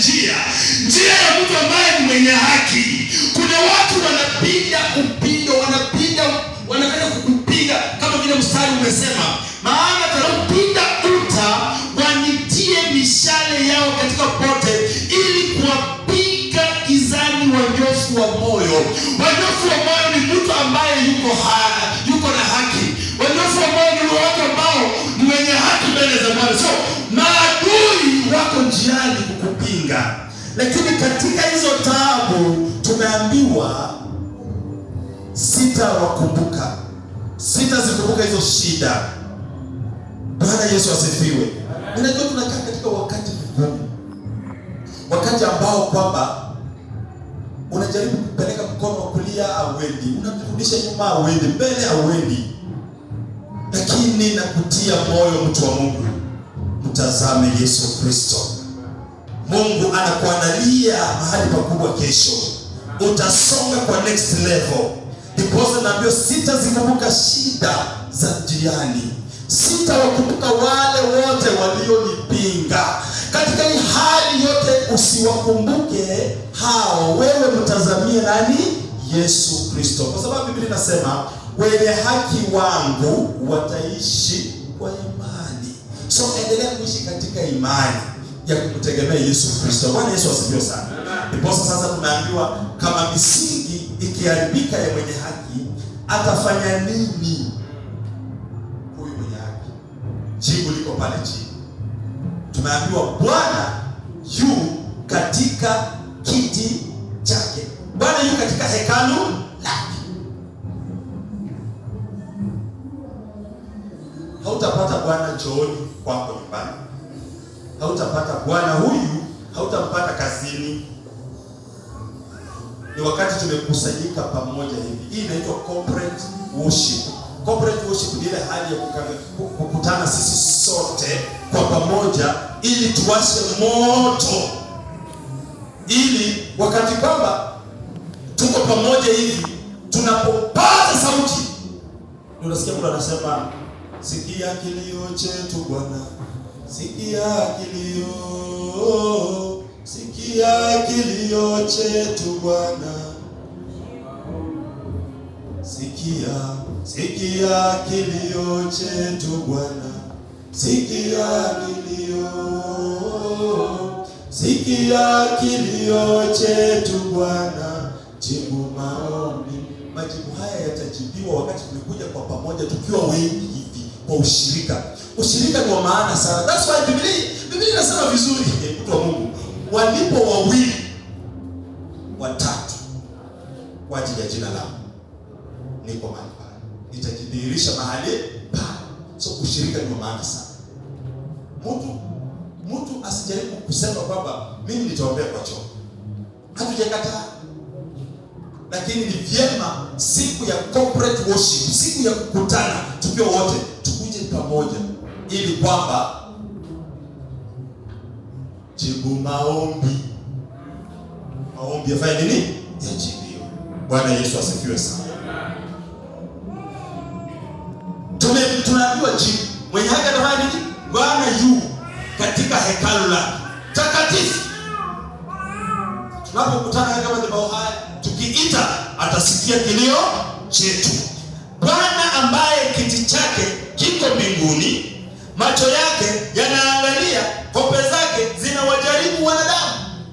njia ya mtu ambaye ni mwenye haki. Kuna watu wanapiga upindo, wanataka kukupiga kama vile mstari umesema, maana tanapiga uta wanitie mishale yao katika pote, ili kuwapiga gizani wanyofu wa moyo. Wanyofu wa moyo ni mtu ambaye yuko na haki. Wanyofu wa moyo ni watu ambao ni wenye haki mbele za Bwana. So maadui wako njiani kukupinga, lakini katika hizo taabu tumeambiwa zikumbuka hizo shida. Bwana Yesu asifiwe. Ninajua tunakaa katika wakati mgumu, wakati ambao kwamba unajaribu kupeleka mkono wa kulia hauendi, unarudisha nyuma hauendi, mbele hauendi. Lakini nakutia moyo mtu wa Mungu, mtazame Yesu Kristo. Mungu anakuandalia mahali pakubwa kesho. Utasonga kwa next level. Ndipo naambia sitazikumbuka shida za njiani. Sitawakumbuka wale wote walionipinga. Katika hii hali yote usiwakumbuke hao. Wewe mtazamie nani? Yesu Kristo. Kwa sababu Biblia inasema wenye haki wangu wataishi kwa imani. So endelea kuishi katika imani ya kumtegemea Yesu Kristo. Bwana Yesu asifiwe sana. Ndipo sasa tumeambiwa kama misingi ikiharibika ya mwenye haki, atafanya nini huyu mwenye haki? Jibu liko pale chini. Tumeambiwa Bwana yu katika kiti chake. Bwana yu katika hekalu lake. Hautapata Bwana chooni kwako nyumbani. Hautapata Bwana huyu, hautampata kazini. Ni wakati tumekusanyika pamoja hivi. Hii inaitwa corporate worship. Corporate worship ni ile hali ya kukutana sisi sote kwa pamoja ili tuwashe moto. Ili wakati kwamba tuko pamoja hivi, tunapopaza sauti, unasikia mtu anasema, sikia kilio chetu Bwana. Sikia kilio chetu Bwana. Sikia kilio chetu Bwana. Sikia kilio chetu Bwana. Jibu maombi. Majibu haya yatajibiwa wakati tumekuja kwa pamoja tukiwa wengi hivi kwa ushirika. Ushirika ni wa maana sana. That's why Biblia inasema vizuri, mtu wa Mungu, walipo wawili watatu kwa ajili ya jina langu, niko mahali pale. Nitajidhihirisha mahali pale. So ushirika ni wa maana sana. Mtu asijaribu kusema kwamba mimi nitaombea kwa choo. Hatujakataa. Lakini ni vyema siku ya corporate worship, siku ya kukutana tukiwa wote, tukuje pamoja ili kwamba jibu maombi yafanye nini? Yajibiwe. Bwana Yesu asifiwe sana. Tunaambiwa jibu mwenye haki atafanya nini? Bwana yu katika hekalu lake takatifu. Tunapokutana kama madhabahu haya, tukiita atasikia kilio chetu. Bwana ambaye kiti chake kiko mbinguni, macho yake yanaangalia, kope zake zinawajaribu wanadamu.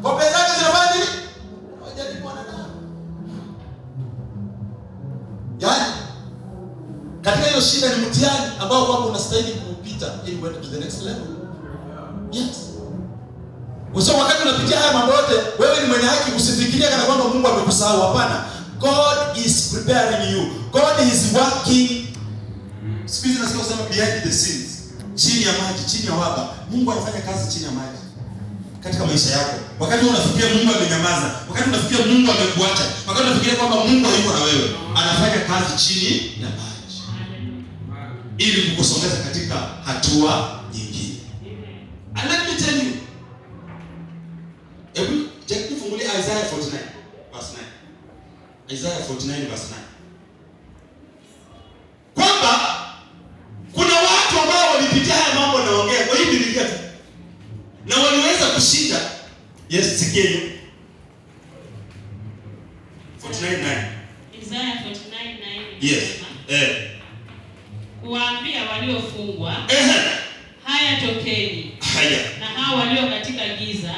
Kope zake zinafanya nini? Wajaribu wanadamu. Yaani katika hiyo shida ni mtihani ambao kwamba unastahili kuupita ili uende to the next level. Yes. Usio wakati unapitia haya mambo yote, wewe ni mwenye haki, usifikirie kana kwamba Mungu amekusahau. Hapana. God is preparing you. God is working. Sikizi nasikia kusema behind the scenes. Chini ya maji, chini ya waba. Mungu anafanya kazi chini ya maji katika maisha yako. Wakati unafikiria Mungu amenyamaza, wakati unafikiria Mungu amekuacha, wakati unafikiria kwamba Mungu hayuko na wewe, anafanya kazi chini ya maji ili kukusongeza katika hatua nyingine. And let me tell you, hebu fungulia Isaiah 49 verse 9. Isaiah 49 verse 9. Kwamba kuna watu ambao walipitia haya mambo naongea kwa hii Biblia tu, na waliweza kushinda Yes, sikia hiyo. 49:9. Isaya 49:9. Yes. Kuwaambia waliofungwa, haya tokeni. Haya. Na hao walio katika giza,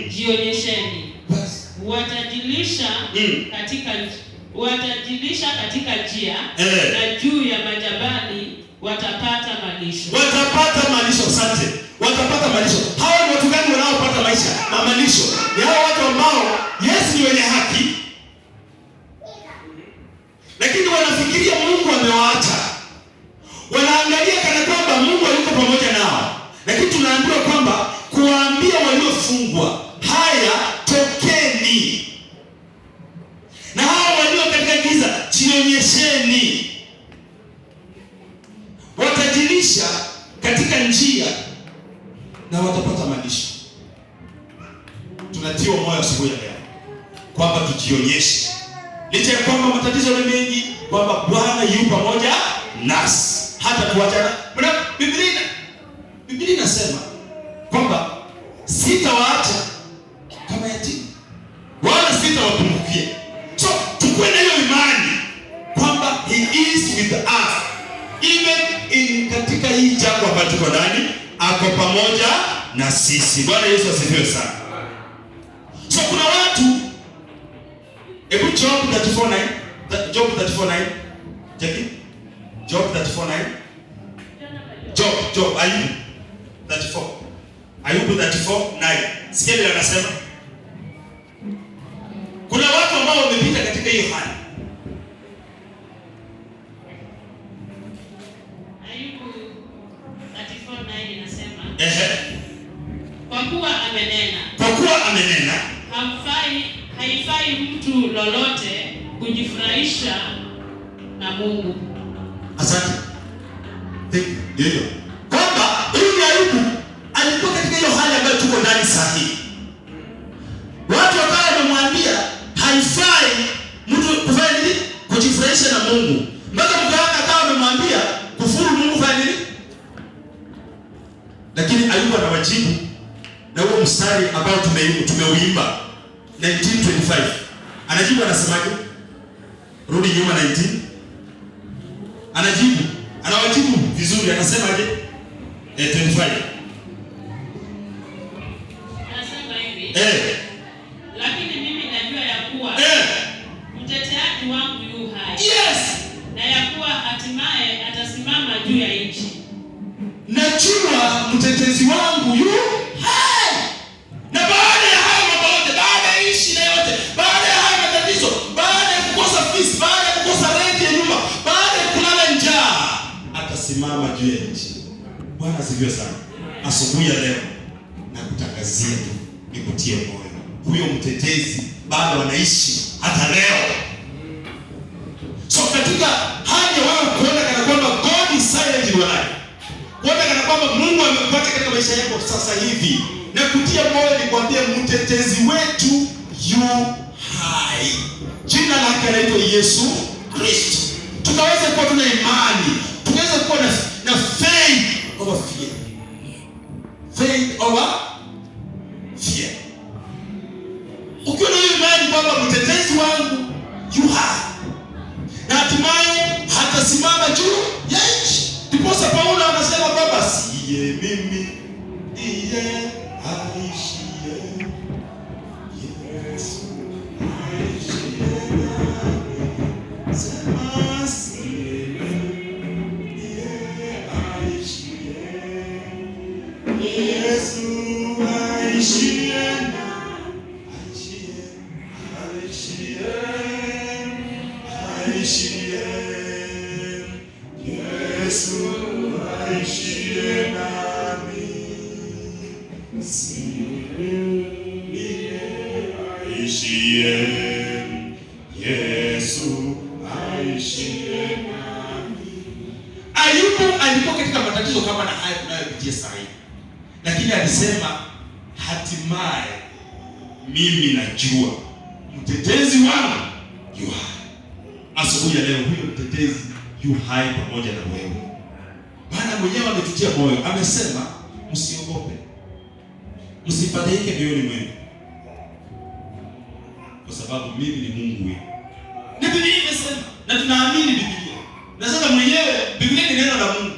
jionyesheni. Watajilisha katika njia, na juu ya majabali watapata malisho. Watapata malisho, asante. Watapata malisho. Hawa ni watu gani wanaopata maisha na malisho? Ni hao watu ambao Yesu ni wenye haki, lakini wanafikiria Mungu amewaacha. Wanaangalia kana kwamba Mungu yuko pamoja nao. Lakini tunaambiwa kwamba kuwaambia waliofungwa, haya tokeni. Na hao walio katika giza, jionyesheni. Watajilisha katika njia na watapata malisho. Tunatiwa moyo asubuhi ya leo kwamba tujionyeshe. Licha ya kwamba matatizo ni mengi, kwamba Bwana yu pamoja nasi hata tuachana. Biblia inasema kwamba sitawaacha kama yatima, wala sitawapungukia. So tukue na hiyo imani kwamba he is with us even in katika hii jambo ambalo tuko ndani, ako pamoja na sisi. Bwana Yesu asifiwe sana. So kuna watu, hebu Job 34:9, Job 34:9, Jackie, Job 34:9, Job Ayubu 34, Ayubu 34:9. Sikia vile anasema. Kuna watu ambao wamepita katika hiyo hali. Ayubu 34:9 inasema, kwa kuwa amenena, haifai mtu lolote kujifurahisha na Mungu. Asante. Ndio. Kwamba huyu Ayubu alikuwa katika hiyo hali ambayo tuko ndani sahihi. Watu wakawa wamemwambia haifai mtu kufanya nini? Kujifurahisha na Mungu. Mpaka mke wake akawa amemwambia kufuru Mungu fanya nini? Lakini Ayubu anawajibu na huo mstari ambao tumeuimba 19:25. Anajibu anasemaje? Rudi nyuma 19. Anawajibu vizuri, anasemaje? 25. Anasema hivi. Lakini mimi najua ya kuwa mteteaji wangu yu hai. Yes. Na ya kuwa hatimaye atasimama juu ya nchi. Najua mtetezi wangu yu hai. Na baada ya hayo mambo yote, baada ya ishi na yote, baada ya hayo matatizo, baada ya kukosa fees, baada ya kukosa rent ya nyumba, baada ya kulala njaa, atasimama juu ya nchi. Bwana asifiwe sana. Asubuhi ya leo na kutangazia tu, nikutie moyo. Huyo mtetezi bado anaishi hata leo. So katika hali ya wewe kuona kana kwamba God is silent in your life, kuona kana kwamba Mungu amekuacha katika maisha yako sasa hivi, na kutia moyo ni kuambia mtetezi wetu yu hai. Jina lake anaitwa Yesu Kristo. Tukaweza kuwa tuna imani, tukaweza kuwa na faith over fear. Faith over fear. Ukiwa na imani kwamba mtetezi wangu yu hai na hatimaye hatasimama juu ya nchi. Ndiposa Paulo anasema kwamba siye mimi ndiye aishiye, Yesu aishiye nami. Sema siye mimi ndiye aishiye, Yesu aishiye nami. Yesu aishiye nami, siye aishiye, Yesu aishiye nami. Ayubu alikuwa katika matatizo kama na haya tunayopitia sasa hivi, lakini alisema hatimaye mimi najua mtetezi wangu yu hai. Asubuhi ya leo huyo mtetezi yu hai pamoja na wewe. Bwana mwenyewe ametutia moyo, amesema msiogope, msifadhaike mioyoni mwenu, sababu mimi ni Mungu wenu. Ni Biblia imesema na tunaamini Biblia. Na sasa mwenyewe Biblia ni neno la Mungu.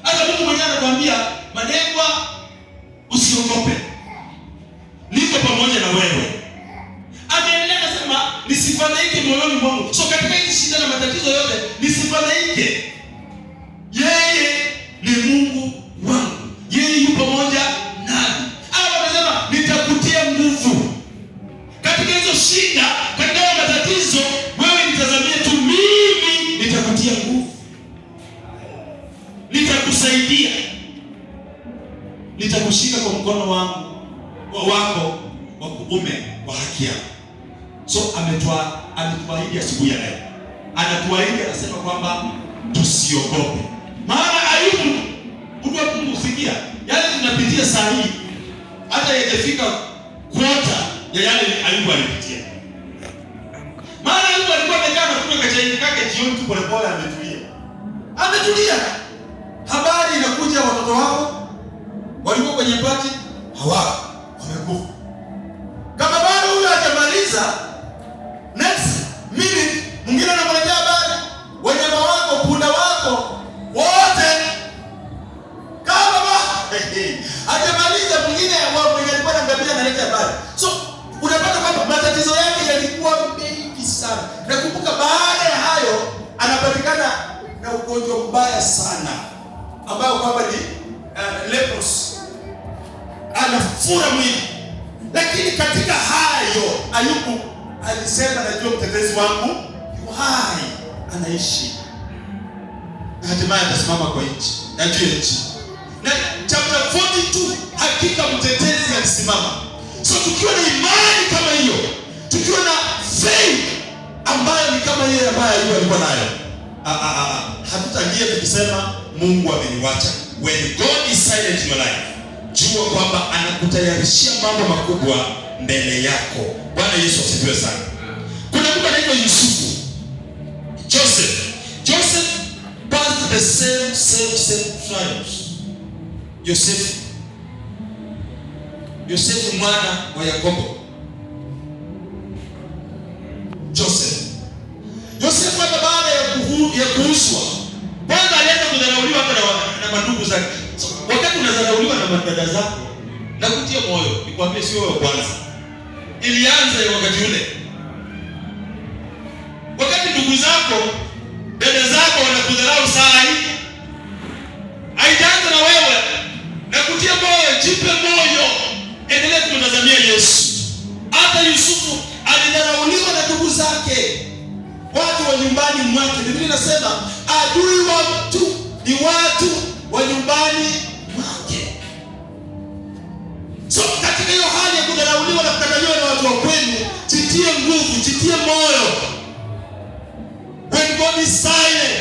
Hata Mungu mwenyewe anakuambia, Madegwa, usiogope, niko pamoja na wewe. Anaendelea kusema nisifadhaike moyoni mwangu. So katika hizi shida na matatizo yote nisifadhaike. Yeye ni Mungu wangu. Yeye yupo pamoja nami. Hapo anasema nitakutia nguvu. Katika hizo shida, katika hizo matatizo, wewe nitazamie tu mimi nitakutia nguvu. Nitakusaidia. Nitakushika kwa mkono wangu wako wa kuume wa haki yako. So ametuahidi asubuhi ya leo. Anatuahidi, anasema kwamba tusiogope. Maana Ayubu, unakumbukia yale tunapitia saa hii, hata haijafika kwota ya yale Ayubu alipitia. Maana Ayubu alikuwa amekaa na kunywa kachai kake jioni tu, polepole ametulia. Ametulia. Habari inakuja, watoto wao walikuwa kwenye pati, hawapo, wamekufa. Kama bado huyo hajamaliza, next minute mwingine anamletea habari, wanyama wako, punda wako wote kama hajamaliza, mwingine alikuwa anamgambia analeta habari. So unapata kwamba matatizo yake yalikuwa mengi sana. Nakumbuka baada ya hayo anapatikana na ugonjwa mbaya sana ambao kwamba ni leprosy, anafura mwili. Lakini katika hayo Ayubu alisema, najua mtetezi wangu yu hai, anaishi, na hatimaye atasimama kwa nchi na juu ya nchi. Na chapter 42 hakika mtetezi alisimama. So tukiwa na imani kama hiyo, tukiwa na faith ambayo ni kama hiyo ambayo Ayubu alikuwa nayo, hatutaingia tukisema Mungu ameniacha. When God is silent in your life, jua kwamba anakutayarishia mambo makubwa mbele yako. Bwana Yesu asifiwe sana. Kuna mtu anaitwa Yusufu. Joseph passed the same trials. Yosefu mwana wa Yakobo. Joseph hata baada ya kuuzwa, kwanza alianza kudharauliwa hata na mandugu zake. So, wakati unadharauliwa na madada zako, na kutia moyo, nikwambie sio wewe kwanza. Ilianza wakati ule. Wakati ndugu zako, dada zako wanakudharau saa hii, haijaanza na wewe. Na kutia moyo, jipe moyo, endelea kumtazamia Yesu. Hata Yusufu alidharauliwa na ndugu zake, watu wa nyumbani mwake. Biblia inasema adui wa mtu ni watu wa nyumbani mwake. So katika hiyo hali ya kudharauliwa na kukataliwa na watu wa kwenu, jitie nguvu, jitie moyo. When God is silent,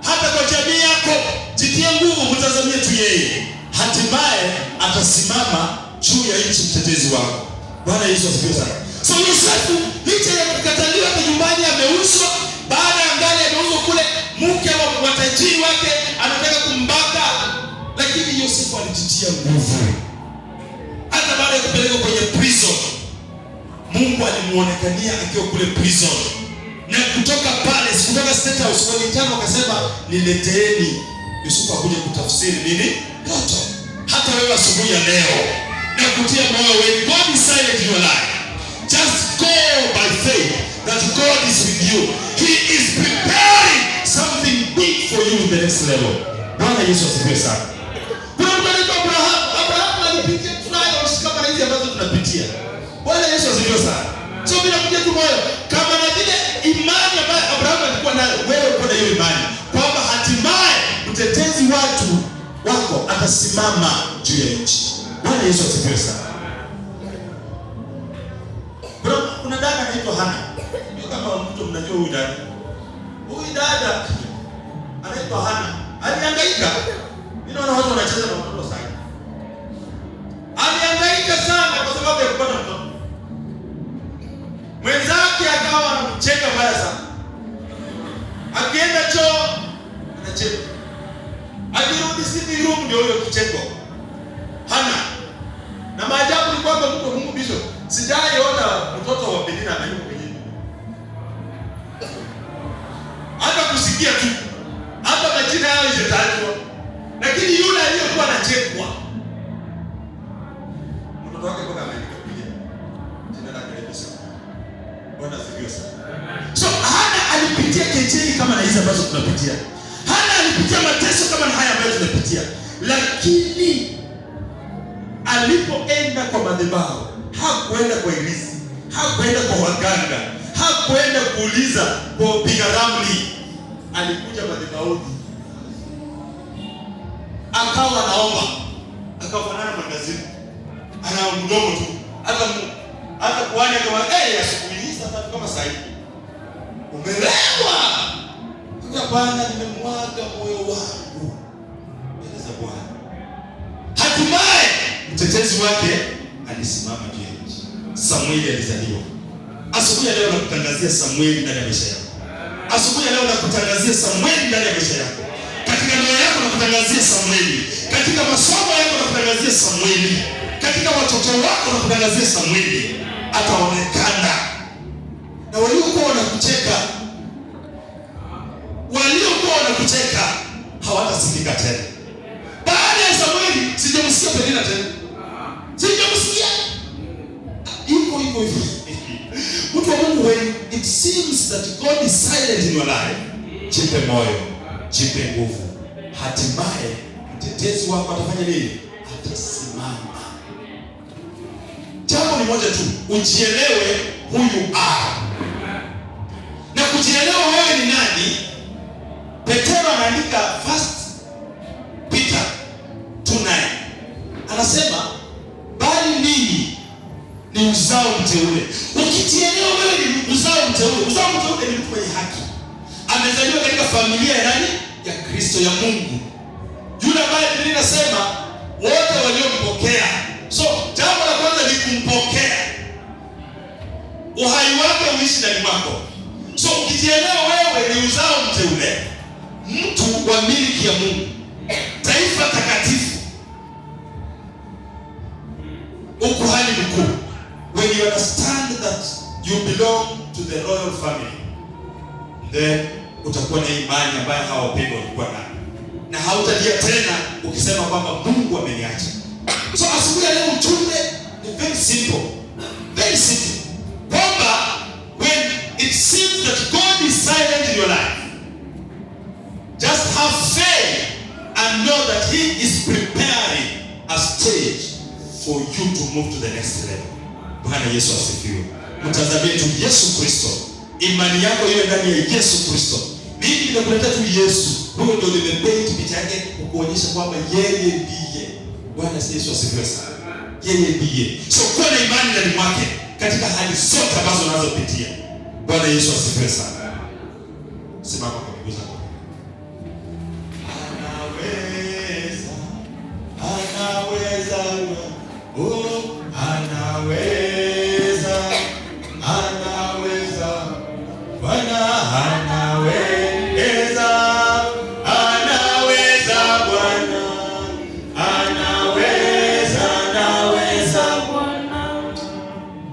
hata kwa jamii yako, jitie nguvu, mtazamie tu yeye. Hatimaye atasimama juu ya nchi, mtetezi wako. Bwana Yesu asifiwe sana. So Yosefu, licha ya kukataliwa kwa nyumbani, ameuzwa. Baada ya ngali ameuzwa kule, mke wa tajiri wake anataka kumbaka, lakini Yosefu alijitia nguvu. Hata baada ya kupelekwa kwenye prison, Mungu alimuonekania akiwa kule prison. Na kutoka pale, kutoka state house kwa nitano, akasema nileteeni Yusufu akuje kutafsiri nini ndoto. Hata wewe asubuhi ya leo na kutia moyo, when God is silent in your life, just go by faith that God is with you. He is preparing something big for you in the next level. Bwana Yesu asifiwe sana. Kuna mtu anaitwa Abraham alipitia trials kama hizi ambazo tunapitia. Bwana Yesu asifiwe sana. So bila kuja tu moyo, kama na vile imani ambayo Abraham alikuwa nayo, wewe uko na hiyo imani kwamba hatimaye mtetezi wako atasimama juu ya nchi. Bwana Yesu asifiwe sana. Kuna dada anaitwa Hana. Ndio kama mtu mnajua huyu dada. Huyu dada anaitwa Hana. Alihangaika. Mimi naona watu wanacheza na watoto sana. Alihangaika sana kwa sababu ya kupata mtoto. Mwenzake akawa anamcheka mbaya sana. Akienda choo anacheka. Akirudi sitting room ndio huyo kicheko. Hana. Na maajabu ni kwamba Mungu bisho, sijaona mtoto wa Penina asifiwe sana. So Hana alipitia kejeli kama na hizi ambazo tunapitia. Hana alipitia mateso kama na haya ambayo tunapitia. Lakini alipoenda kwa madhabahu, hakuenda kwa irisi, hakuenda kwa waganga, hakuenda kuuliza kwa piga ramli. Alikuja madhabahuni, akawa anaomba, akafanana magazini, ana mdomo tu, hata kuani kama asubuhi hii saa 3 kama saa hii umelewa. Bwana, nimemwaga moyo wangu mbele za Bwana. Hatimaye mtetezi wake alisimama juu ya nchi. Samueli alizaliwa. Asubuhi ya leo nakutangazia Samueli ndani ya maisha yako. Asubuhi ya leo nakutangazia Samueli ndani ya maisha yako. Katika ndoa yako nakutangazia Samueli. Katika masomo yako nakutangazia Samueli. Katika watoto wako nakutangazia Samueli. Ataonekana. Na waliokuwa wanakucheka hawatasikika tena. Baada ya Samueli sijamsikia Penina tena. Sijamsikia. Iko. Mtu wa Mungu, when it seems that God is silent in your life, jipe moyo, jipe nguvu. Hatimaye mtetezi wako atafanya nini? Atasimama. Jambo ni moja tu, ujielewe huyu na kujielewa wewe ni nani. Petro anaandika 1 Peter 2:9. Anasema bali ninyi ni uzao mteule. Ukijielewa wewe ni uzao mteule. Uzao mteule ni mtu mwenye haki. Amezaliwa katika familia ya nani? Ya Kristo, ya Mungu. Yule ambaye Biblia inasema wote waliompokea. So jambo la kwanza ni kumpokea. Uhai wake uishi ndani mwako. So ukijielewa wewe ni uzao mteule, mtu wa miliki ya Mungu, taifa takatifu, ukuhani mkuu. When you understand that you belong to the royal family, then utakuwa na imani ambayo hawapendwa walikuwa nayo, na hautalia tena ukisema kwamba Mungu ameniacha. So asubuhi ya leo ujumbe ni very simple, very simple, kwamba when it seems that God is silent in your life, just have faith and know that He is preparing a stage for you to move to the next level. Bwana Yesu asifiwe. Mtazamie tu Yesu Kristo. Imani yako iwe ndani ya Yesu Kristo. Mimi ninakuleta tu Yesu. Huyo ndio nimepaint picha yake kukuonyesha kwamba yeye ndiye. Bwana Yesu asifiwe sana. Yeye ndiye. So kuwa na imani ndani mwake katika hali zote ambazo unazopitia. Bwana Yesu asifiwe sana. Simama kwa miguu zako. Anaweza.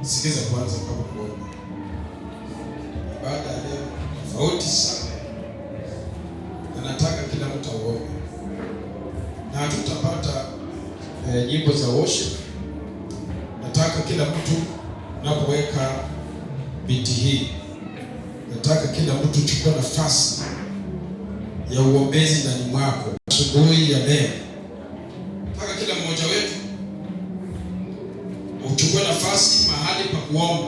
Sikiza kwanza kama kuomba. Baada ya leo tofauti sana. Nataka kila mtu aombe. Na hatutapata nyimbo za worship. Nataka kila mtu unapoweka biti hii, nataka kila mtu chukua nafasi ya uombezi ndani mwako asubuhi ya leo. Nataka kila mmoja wetu uchukue nafasi mahali pa kuomba.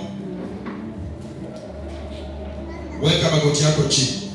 Weka magoti yako chini.